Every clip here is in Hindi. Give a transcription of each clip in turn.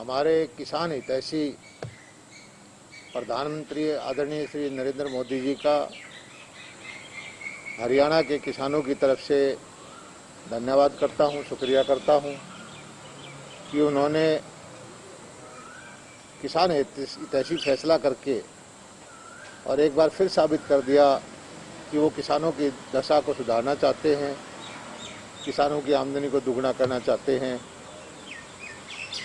हमारे किसान हितैषी प्रधानमंत्री आदरणीय श्री नरेंद्र मोदी जी का हरियाणा के किसानों की तरफ से धन्यवाद करता हूं, शुक्रिया करता हूं कि उन्होंने किसान हितैषी फैसला करके और एक बार फिर साबित कर दिया कि वो किसानों की दशा को सुधारना चाहते हैं, किसानों की आमदनी को दुगना करना चाहते हैं।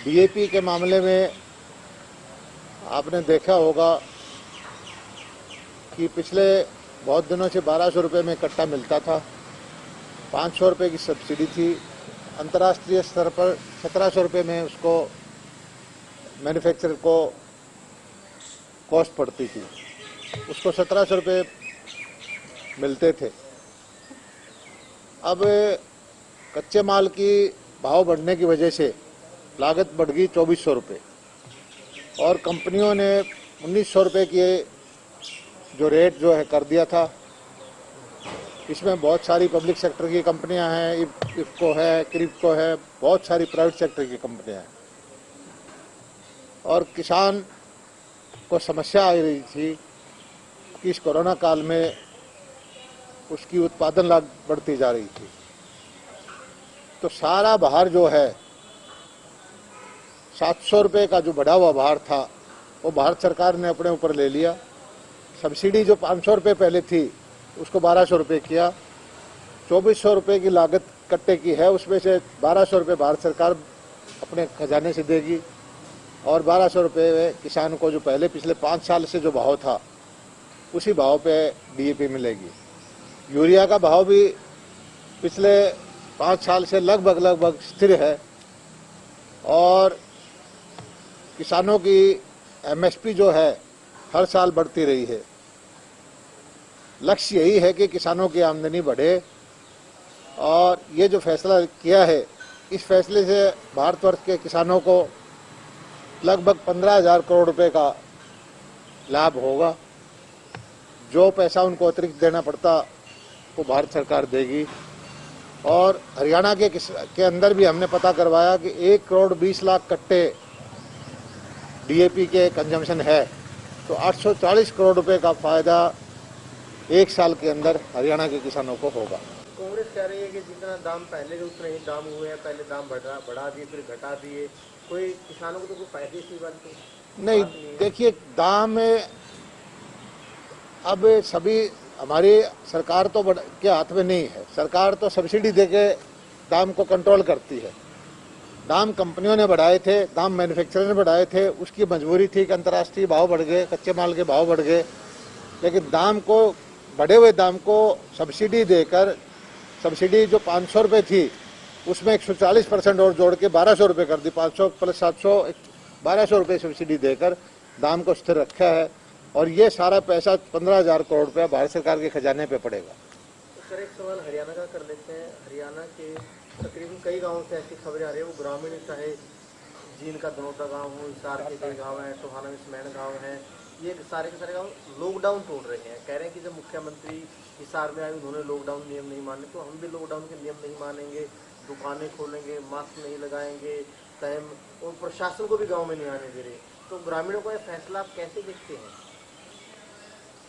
डीएपी के मामले में आपने देखा होगा कि पिछले बहुत दिनों से 1200 रुपये में कट्टा मिलता था, 500 रुपये की सब्सिडी थी, अंतर्राष्ट्रीय स्तर पर 1700 रुपये में उसको मैन्युफैक्चरर को कॉस्ट पड़ती थी, उसको 1700 रुपये मिलते थे। अब कच्चे माल की भाव बढ़ने की वजह से लागत बढ़ गई 2400 रुपये और कंपनियों ने 1900 रुपये की जो रेट जो है कर दिया था। इसमें बहुत सारी पब्लिक सेक्टर की कंपनियां हैं, इफ्को है, क्रिप्को है, बहुत सारी प्राइवेट सेक्टर की कंपनियां हैं और किसान को समस्या आ रही थी कि इस कोरोना काल में उसकी उत्पादन लागत बढ़ती जा रही थी। तो सारा भार जो है 700 रुपये का जो बढ़ा हुआ भार था वो भारत सरकार ने अपने ऊपर ले लिया। सब्सिडी जो 500 रुपये पहले थी उसको 1200 रुपये किया। 2400 रुपये की लागत कट्टे की है, उसमें से 1200 रुपये भारत सरकार अपने खजाने से देगी और 1200 रुपये किसान को जो पहले पिछले 5 साल से जो भाव था उसी भाव पे डीएपी मिलेगी। यूरिया का भाव भी पिछले 5 साल से लगभग स्थिर है और किसानों की एमएसपी जो है हर साल बढ़ती रही है। लक्ष्य यही है कि किसानों की आमदनी बढ़े और ये जो फैसला किया है, इस फैसले से भारतवर्ष के किसानों को लगभग 15,000 करोड़ रुपए का लाभ होगा। जो पैसा उनको अतिरिक्त देना पड़ता वो भारत सरकार देगी। और हरियाणा के अंदर भी हमने पता करवाया कि 1 करोड़ 20 लाख कट्टे डीएपी के कंजम्पशन है, तो 840 करोड़ रुपए का फायदा 1 साल के अंदर हरियाणा के किसानों को होगा। कांग्रेस कह रही है कि जितना दाम पहले थे उतने ही दाम हुए हैं, पहले दाम बढ़ा दिए फिर घटा दिए, कोई किसानों को तो कोई फायदे की बात नहीं। देखिए, दाम अब सभी हमारी सरकार तो के हाथ में नहीं है। सरकार तो सब्सिडी देके दाम को कंट्रोल करती है। दाम कंपनियों ने बढ़ाए थे, दाम मैन्युफैक्चरर ने बढ़ाए थे, उसकी मजबूरी थी कि अंतर्राष्ट्रीय भाव बढ़ गए, कच्चे माल के भाव बढ़ गए। लेकिन दाम को, बढ़े हुए दाम को सब्सिडी देकर, सब्सिडी जो 500 रुपये थी उसमें 140% और जोड़ के 1200 रुपये कर दी। 500 प्लस 700 1200 रुपये सब्सिडी देकर दाम को स्थिर रखा है और ये सारा पैसा 15,000 करोड़ रुपया भारत सरकार के खजाने पे पड़ेगा। तो सर, एक सवाल हरियाणा का कर लेते हैं। हरियाणा के तकरीबन कई गाँव से ऐसी खबरें आ रही है, वो ग्रामीण, चाहे जींद का धनौता गाँव हो, हिसार के कई गाँव हैं, टोहाना में स्मैन गाँव हैं, ये सारे के सारे गाँव लॉकडाउन तोड़ रहे हैं। कह रहे हैं कि जब मुख्यमंत्री हिसार में आए उन्होंने लॉकडाउन नियम नहीं माने, तो हम भी लॉकडाउन के नियम नहीं मानेंगे, दुकानें खोलेंगे, मास्क नहीं लगाएंगे, टाइम और प्रशासन को भी गाँव में नहीं आने दे रहे। तो ग्रामीणों का यह फैसला आप कैसे देखते हैं?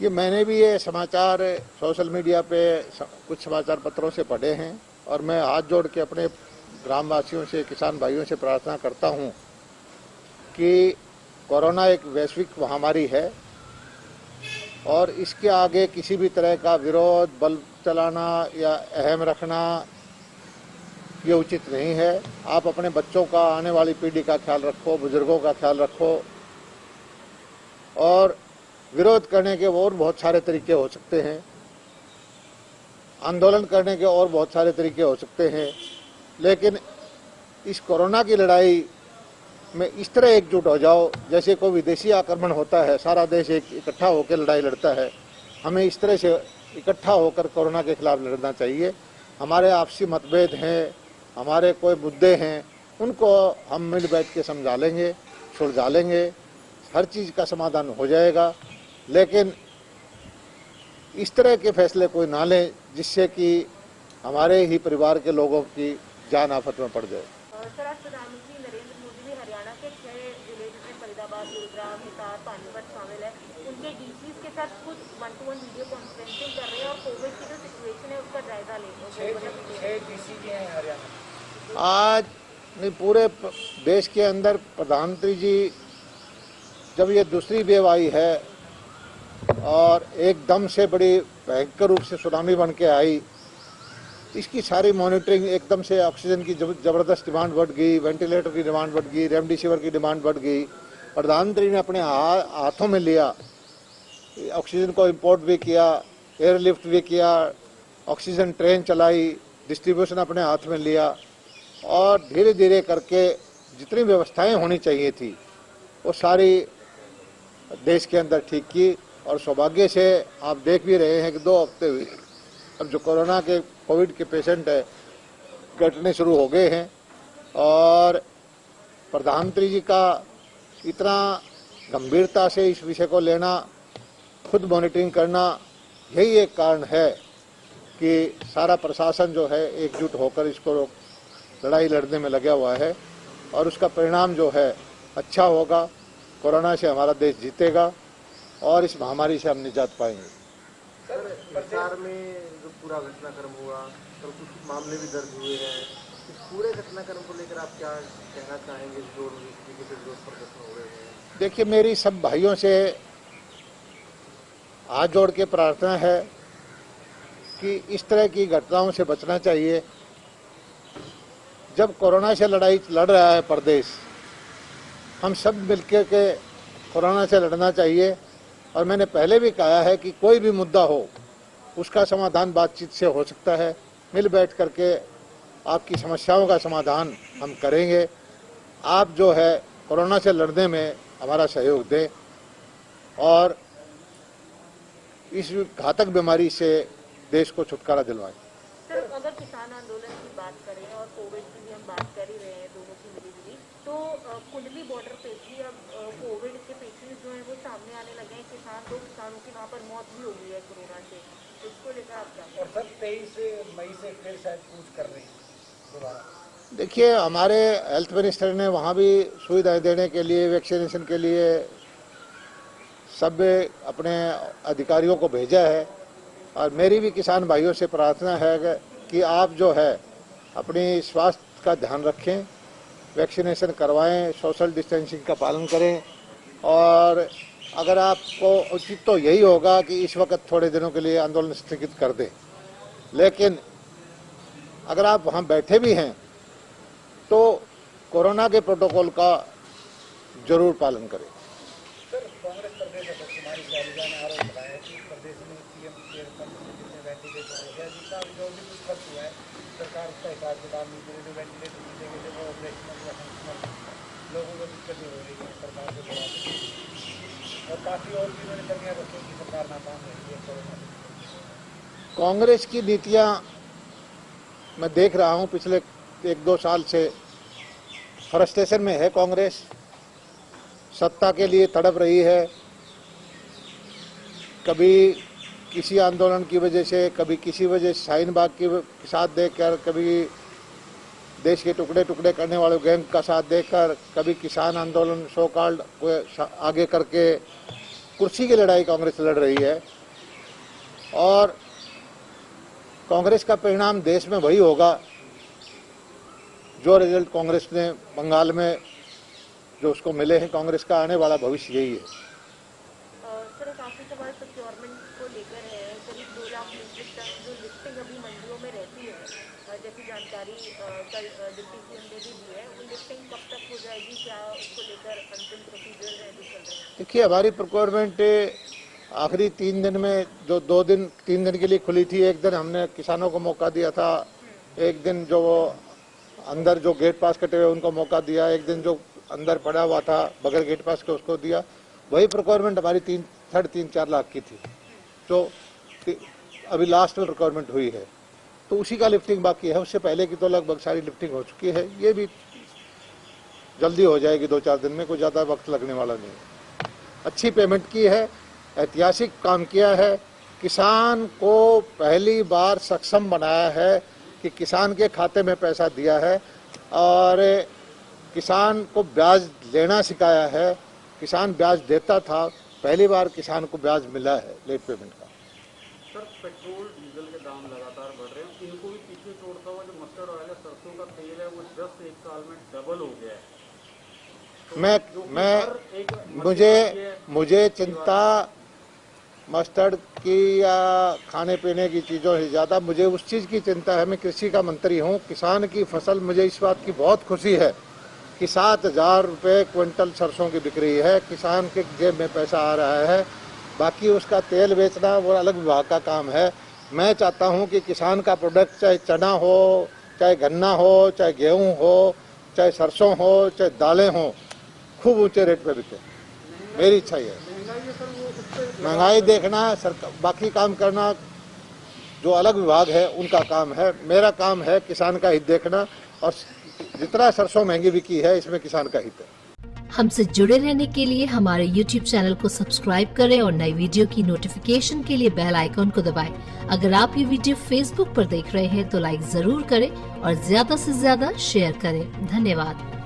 ये मैंने भी ये समाचार सोशल मीडिया पे कुछ समाचार पत्रों से पढ़े हैं और मैं हाथ जोड़ के अपने ग्रामवासियों से, किसान भाइयों से प्रार्थना करता हूं कि कोरोना एक वैश्विक महामारी है और इसके आगे किसी भी तरह का विरोध, बल चलाना या अहम रखना ये उचित नहीं है। आप अपने बच्चों का, आने वाली पीढ़ी का ख्याल रखो, बुजुर्गों का ख्याल रखो और विरोध करने के और बहुत सारे तरीके हो सकते हैं, आंदोलन करने के और बहुत सारे तरीके हो सकते हैं, लेकिन इस कोरोना की लड़ाई में इस तरह एकजुट हो जाओ जैसे कोई विदेशी आक्रमण होता है, सारा देश एक इकट्ठा होकर लड़ाई लड़ता है। हमें इस तरह से इकट्ठा होकर कोरोना के खिलाफ लड़ना चाहिए। हमारे आपसी मतभेद हैं, हमारे कोई मुद्दे हैं, उनको हम मिल बैठ के समझा लेंगे, सुलझा लेंगे, हर चीज़ का समाधान हो जाएगा। लेकिन इस तरह के फैसले कोई ना लें जिससे कि हमारे ही परिवार के लोगों की जान आफत में पड़ जाए। सर, आज प्रधानमंत्री नरेंद्र मोदी भी हरियाणा के 6 जिले जिसमें फरीदाबाद, गुरुग्राम, हिसार, पानीपत शामिल है, उनके डीसीज के साथ खुद 1-to-1 वीडियो कॉन्फ्रेंसिंग कर रहे हैं और कोविड की जो सिचुएशन है उसका जायजा ले रहे हैं। आज नहीं, पूरे देश के अंदर प्रधानमंत्री जी जब ये दूसरी वेव आई है और एकदम से बड़ी भयंकर रूप से सुनामी बन के आई, इसकी सारी मॉनिटरिंग एकदम से ऑक्सीजन की जबरदस्त डिमांड बढ़ गई, वेंटिलेटर की डिमांड बढ़ गई, रेमडेसिविर की डिमांड बढ़ गई। प्रधानमंत्री ने अपने हाथों में लिया, ऑक्सीजन को इंपोर्ट भी किया, एयरलिफ्ट भी किया, ऑक्सीजन ट्रेन चलाई, डिस्ट्रीब्यूशन अपने हाथ में लिया और धीरे धीरे करके जितनी व्यवस्थाएं होनी चाहिए थी वो सारी देश के अंदर ठीक की। और सौभाग्य से आप देख भी रहे हैं कि 2 हफ्ते हुए अब जो कोविड के पेशेंट है घटने शुरू हो गए हैं और प्रधानमंत्री जी का इतना गंभीरता से इस विषय को लेना, खुद मॉनिटरिंग करना, यही एक कारण है कि सारा प्रशासन जो है एकजुट होकर इसको लड़ाई लड़ने में लगा हुआ है और उसका परिणाम जो है अच्छा होगा। कोरोना से हमारा देश जीतेगा और इस महामारी से हम निजात पाएंगे। सर, हिसार में जो पूरा घटनाक्रम हुआ तो कुछ मामले भी दर्ज हुए हैं, इस पूरे घटनाक्रम को लेकर आप क्या कहना चाहेंगे जो विरोध प्रदर्शन हो रहे हैं? देखिए, मेरी सब भाइयों से हाथ जोड़ के प्रार्थना है कि इस तरह की घटनाओं से बचना चाहिए। जब कोरोना से लड़ाई लड़ रहा है प्रदेश, हम सब मिलकर के कोरोना से लड़ना चाहिए। और मैंने पहले भी कहा है कि कोई भी मुद्दा हो उसका समाधान बातचीत से हो सकता है। मिल बैठ करके आपकी समस्याओं का समाधान हम करेंगे। आप जो है कोरोना से लड़ने में हमारा सहयोग दें और इस घातक बीमारी से देश को छुटकारा दिलवाएं। सर, अगर किसान आंदोलन की बात करें और कोविड की भी हम बात कर ही रहे हैं, दोनों की मिली-जुली, तो कुंडली बॉर्डर पे भी अब कोविड के पेशेंट्स जो हैं वो सामने आने लगे हैं। 2 किसानों की वहाँ पर मौत भी हो गई है कोरोना से, इसको लेकर आप क्या? और सर 23 मई से फिर शायद पूछ कर रहे हैं दोबारा। देखिए, हमारे हेल्थ मिनिस्टर ने वहाँ भी सुविधाएं देने के लिए, वैक्सीनेशन के लिए सब अपने अधिकारियों को भेजा है। और मेरी भी किसान भाइयों से प्रार्थना है कि आप जो है अपनी स्वास्थ्य का ध्यान रखें, वैक्सीनेशन करवाएं, सोशल डिस्टेंसिंग का पालन करें। और अगर आपको उचित तो यही होगा कि इस वक्त थोड़े दिनों के लिए आंदोलन स्थगित कर दें, लेकिन अगर आप वहाँ बैठे भी हैं तो कोरोना के प्रोटोकॉल का जरूर पालन करें। सर, कांग्रेस प्रदेश अध्यक्ष कुमारी शैलजा ने आरोप लगाया कि प्रदेश में पीएम केयर फंड में जितने वेंटिलेटर हो गया, जिसका जो भी कुछ खर्च हुआ है सरकार उसका हिसाब किताब नहीं दे रही। जो वेंटिलेटर मिलेंगे जो वो ऑपरेशनल या फंक्शनल, लोगों को दिक्कतें हो रही है सरकार से बड़ा, और काफ़ी और भी उन्होंने कमियाँ रखी कि सरकार नाकाम रही है कोरोना। कांग्रेस की नीतियां मैं देख रहा हूं पिछले 1-2 साल से, फ्रस्ट्रेशन में है कांग्रेस, सत्ता के लिए तड़प रही है। कभी किसी आंदोलन की वजह से, कभी किसी वजह से शाहीन बाग के साथ देखकर, कभी देश के टुकड़े टुकड़े करने वाले गैंग का साथ देखकर, कभी किसान आंदोलन सो कॉल्ड को आगे करके कुर्सी की लड़ाई कांग्रेस लड़ रही है। और कांग्रेस का परिणाम देश में वही होगा जो रिजल्ट कांग्रेस ने बंगाल में जो उसको मिले हैं। कांग्रेस का आने वाला भविष्य यही है। सर, काफी सवाल प्रोक्योरमेंट को लेकर है। करीब 2 लाख मीट्रिक टन जो लिफ्टिंग अभी मंडियों में रहती है, जैसी जानकारी कल डिप्टी सीएम ने भी दी है, वो लिफ्टिंग कब तक हो जाएगी, क्या उसको लेकर अंतिम प्रोसीजर है जो चल रहे हैं? देखिए, हमारी प्रोक्योरमेंट आखिरी 3 दिन में जो 3 दिन के लिए खुली थी, एक दिन हमने किसानों को मौका दिया था, एक दिन जो वो अंदर जो गेट पास कटे हुए उनको मौका दिया, एक दिन जो अंदर पड़ा हुआ था बगैर गेट पास के उसको दिया। वही प्रोक्योरमेंट हमारी 3.4 लाख की थी जो अभी लास्ट में प्रोक्योरमेंट हुई है, तो उसी का लिफ्टिंग बाकी है। उससे पहले की तो लगभग सारी लिफ्टिंग हो चुकी है। ये भी जल्दी हो जाएगी 2-4 दिन में, कोई ज़्यादा वक्त लगने वाला नहीं। अच्छी पेमेंट की है, ऐतिहासिक काम किया है, किसान को पहली बार सक्षम बनाया है कि किसान के खाते में पैसा दिया है। और किसान को ब्याज लेना सिखाया है। किसान ब्याज देता था, पहली बार किसान को ब्याज मिला है लेट पेमेंट का। सर, पेट्रोल डीजल के दाम लगातार बढ़ रहे हैं, इनको भी पीछे छोड़ता हुआ जो मस्टर्ड ऑयल है, सरसों का तेल है, वो जस्ट एक साल में डबल हो गया है। मुझे चिंता मस्टर्ड की या खाने पीने की चीज़ों से ज़्यादा मुझे उस चीज़ की चिंता है। मैं कृषि का मंत्री हूँ। किसान की फसल, मुझे इस बात की बहुत खुशी है कि 7,000 रुपये क्विंटल सरसों की बिक रही है। किसान के जेब में पैसा आ रहा है। बाकी उसका तेल बेचना वो अलग विभाग का काम है। मैं चाहता हूँ कि किसान का प्रोडक्ट, चाहे चना हो, चाहे गन्ना हो, चाहे गेहूँ हो, चाहे सरसों हो, चाहे दालें हों, खूब ऊंचे रेट पे बिके। मेरी इच्छा ही है। महंगाई देखना, सरकार बाकी काम करना जो अलग विभाग है उनका काम है। मेरा काम है किसान का हित देखना, और जितना सरसों महंगी बिकी है इसमें किसान का हित है। हमसे जुड़े रहने के लिए हमारे YouTube चैनल को सब्सक्राइब करें और नई वीडियो की नोटिफिकेशन के लिए बेल आइकॉन को दबाएं। अगर आप ये वीडियो Facebook पर देख रहे हैं तो लाइक जरूर करें और ज्यादा से ज्यादा शेयर करें। धन्यवाद।